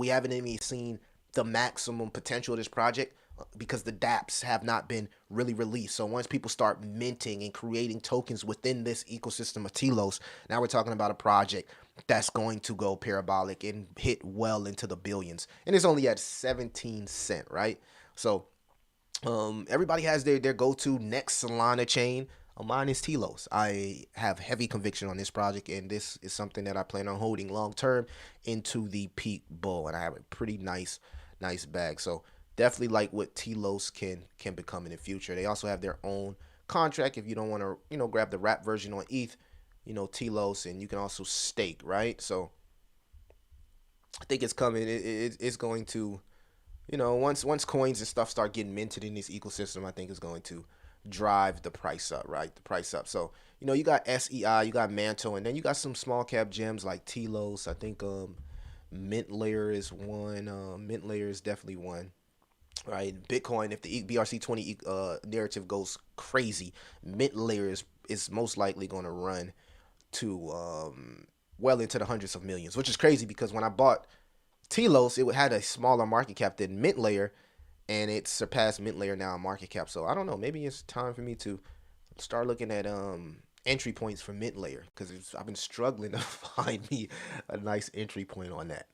haven't even seen the maximum potential of this project because the dApps have not been really released. So once people start minting and creating tokens within this ecosystem of Telos, now we're talking about a project that's going to go parabolic and hit well into the billions. And it's only at 17 cent, right? So everybody has their go-to next Solana chain. Mine is Telos. I have heavy conviction on this project, and this is something that I plan on holding long term into the peak bull. And I have a pretty nice bag. So definitely like what Telos can become in the future. They also have their own contract if you don't want to, grab the wrap version on ETH, Telos, and you can also stake, right? So I think it's coming. It's going to, once coins and stuff start getting minted in this ecosystem, I think it's going to drive the price up, right? The price up. So, you got SEI, you got Mantle, and then you got some small cap gems like Telos. I think Mint Layer is one. Mint Layer is definitely one. Right, Bitcoin. If the BRC20 narrative goes crazy, Mint Layer is most likely going to run to well into the hundreds of millions, which is crazy because when I bought Telos, it had a smaller market cap than Mint Layer, and it surpassed Mint Layer now in market cap. So I don't know. Maybe it's time for me to start looking at entry points for mint layer because I've been struggling to find me a nice entry point on that.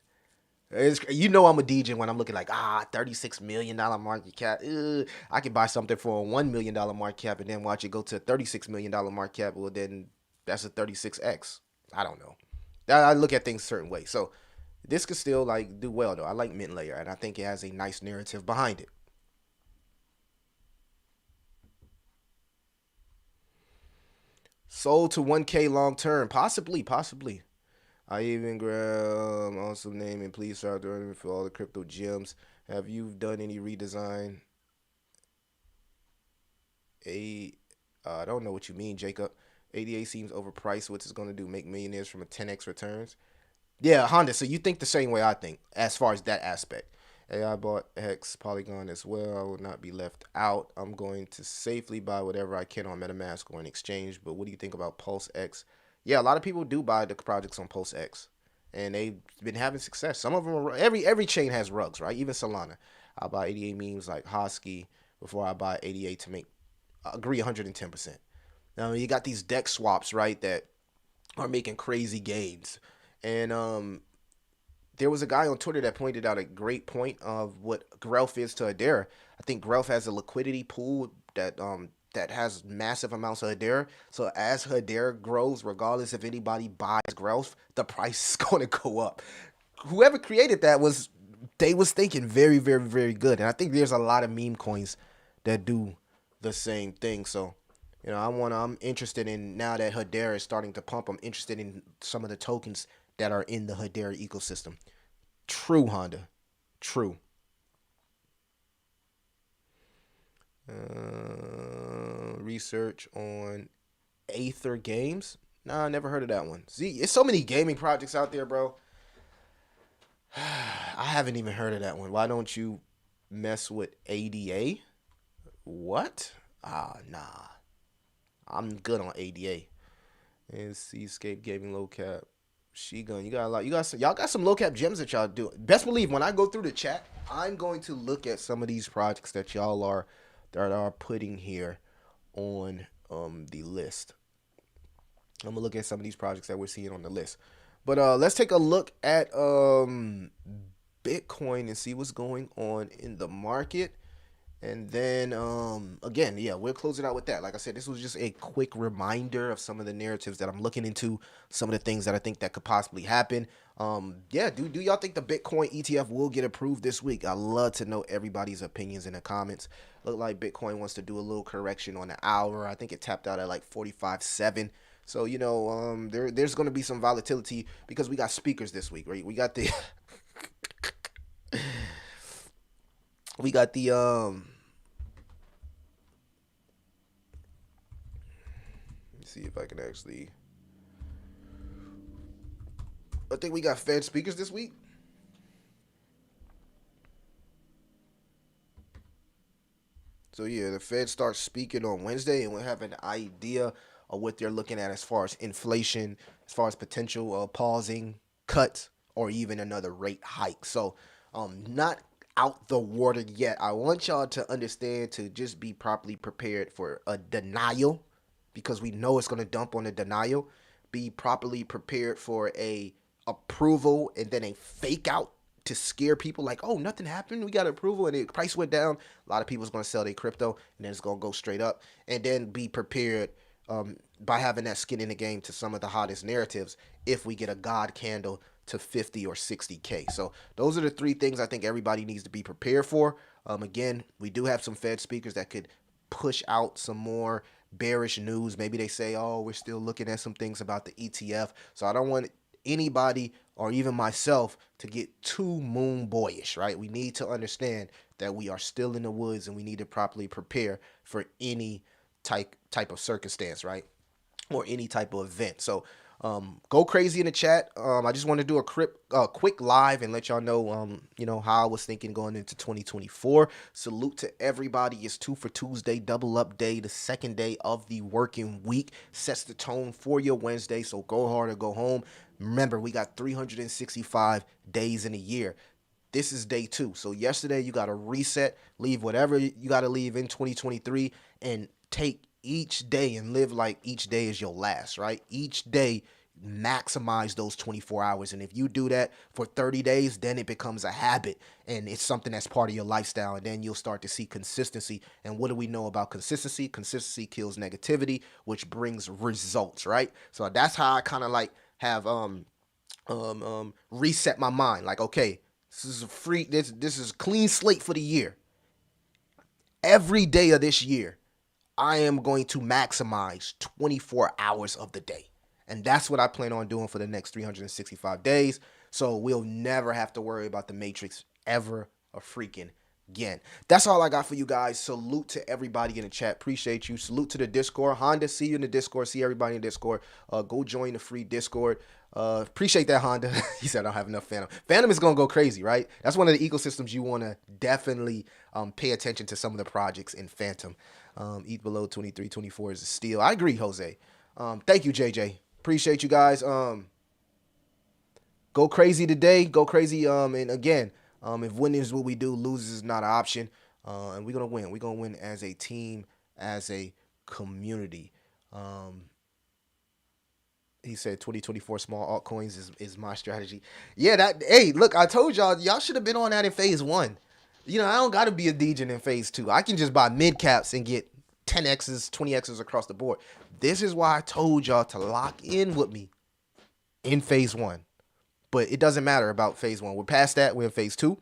You know I'm a DJ when I'm looking like $36 million market cap. I could buy something for a $1 million market cap and then watch it go to a $36 million market cap. Well, then that's a 36x. I don't know. I look at things a certain way. So this could still like do well though. I like mint layer and I think it has a nice narrative behind it. Sold to 1K long term, possibly. I even grab awesome name and please start doing for all the crypto gems. Have you done any redesign? A I don't know what you mean, Jacob. ADA seems overpriced. What's it going to do? Make millionaires from a 10x returns? Yeah, Honda. So you think the same way I think as far as that aspect. Hey, I bought Hex Polygon as well. I will not be left out. I'm going to safely buy whatever I can on MetaMask or in exchange. But what do you think about Pulse X? Yeah, a lot of people do buy the projects on Pulse X, and they've been having success. Some of them are every chain has rugs, right? Even Solana. I buy 88 memes like Hosky before I buy 88 to make agree 110%. Now you got these deck swaps, right, that are making crazy gains. And there was a guy on Twitter that pointed out a great point of what Grelf is to Hedera. I think Grelf has a liquidity pool that has massive amounts of Hedera. So as Hedera grows, regardless if anybody buys Grelf, the price is going to go up. Whoever created that was thinking very, very, very good. And I think there's a lot of meme coins that do the same thing. So, I'm interested in, now that Hedera is starting to pump, I'm interested in some of the tokens that are in the Hedera ecosystem. True, Honda. True. Research on Aether Games. Nah, I never heard of that one. See, it's so many gaming projects out there, bro. I haven't even heard of that one. Why don't you mess with ADA? What? Nah. I'm good on ADA. And Seascape Gaming Low Cap. She-Gun. You got a lot. Y'all got some low cap gems that y'all do. Best believe when I go through the chat, I'm going to look at some of these projects that y'all are putting here on the list. I'm gonna look at some of these projects that we're seeing on the list. But let's take a look at Bitcoin and see what's going on in the market. And then, again, yeah, we'll close it out with that. Like I said, this was just a quick reminder of some of the narratives that I'm looking into, some of the things that I think that could possibly happen. Yeah, do y'all think the Bitcoin ETF will get approved this week? I'd love to know everybody's opinions in the comments. Look like Bitcoin wants to do a little correction on the hour. I think it tapped out at like 45.7. So, there's going to be some volatility because we got speakers this week, right? We got the... we got the let me see if I can actually, I think we got Fed speakers this week. So yeah, the Fed starts speaking on Wednesday, and we'll have an idea of what they're looking at as far as inflation, as far as potential pausing, cuts, or even another rate hike. So not out the water yet. I want y'all to understand to just be properly prepared for a denial, because we know it's going to dump on the denial. Be properly prepared for a approval and then a fake out to scare people like, oh, nothing happened, we got approval and the price went down. A lot of people's going to sell their crypto and then it's going to go straight up. And then be prepared by having that skin in the game to some of the hottest narratives if we get a God candle to 50 or 60K. So those are the three things I think everybody needs to be prepared for. Again, we do have some Fed speakers that could push out some more bearish news. Maybe they say, oh, we're still looking at some things about the ETF. So I don't want anybody or even myself to get too moon boyish, right? We need to understand that we are still in the woods and we need to properly prepare for any type of circumstance, right? Or any type of event. So go crazy in the chat. I just want to do a quick live and let y'all know, how I was thinking going into 2024. Salute to everybody. It's 2 for Tuesday, double up day, the second day of the working week. Sets the tone for your Wednesday. So go hard or go home. Remember, we got 365 days in a year. This is day 2. So yesterday you got to reset, leave whatever you got to leave in 2023 and take each day and live like each day is your last, right? Each day, maximize those 24 hours. And if you do that for 30 days, then it becomes a habit and it's something that's part of your lifestyle. And then you'll start to see consistency. And what do we know about consistency? Consistency kills negativity, which brings results, right? So that's how I kind of like have reset my mind. Like, okay, this is a free, this is a clean slate for the year. Every day of this year, I am going to maximize 24 hours of the day. And that's what I plan on doing for the next 365 days. So we'll never have to worry about the Matrix ever a freaking again. That's all I got for you guys. Salute to everybody in the chat. Appreciate you. Salute to the Discord. Honda, see you in the Discord. See everybody in the Discord. Go join the free Discord. Appreciate that, Honda. He said I don't have enough Phantom. Phantom is going to go crazy, right? That's one of the ecosystems you want to definitely pay attention to some of the projects in Phantom. ETH below 23, 24 is a steal. I agree, Jose. Thank you, JJ. Appreciate you guys. Go crazy today. Go crazy. And again, if winning is what we do, losing is not an option. And we're going to win. We're going to win as a team, as a community. He said 2024 small altcoins is my strategy. Yeah, hey, look, I told y'all should have been on that in phase 1. You know, I don't got to be a degen in phase 2. I can just buy mid caps and get 10x's, 20x's across the board. This is why I told y'all to lock in with me in phase 1. But it doesn't matter about phase 1. We're past that. We're in phase 2.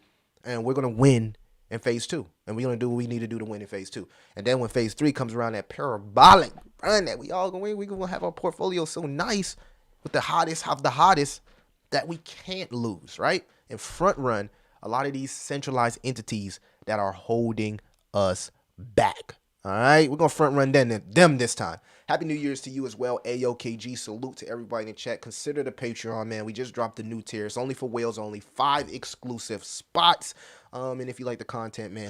And we're going to win in phase 2. And we're going to do what we need to do to win in phase 2. And then when phase 3 comes around, that parabolic run that we all going to win, we're going to have our portfolio so nice with the hottest of the hottest that we can't lose, right? And front run a lot of these centralized entities that are holding us back. All right, we're going to front run them this time. Happy New Year's to you as well. AOKG, salute to everybody in the chat. Consider the Patreon, man. We just dropped the new tier. It's only for whales only. 5 exclusive spots. And if you like the content, man,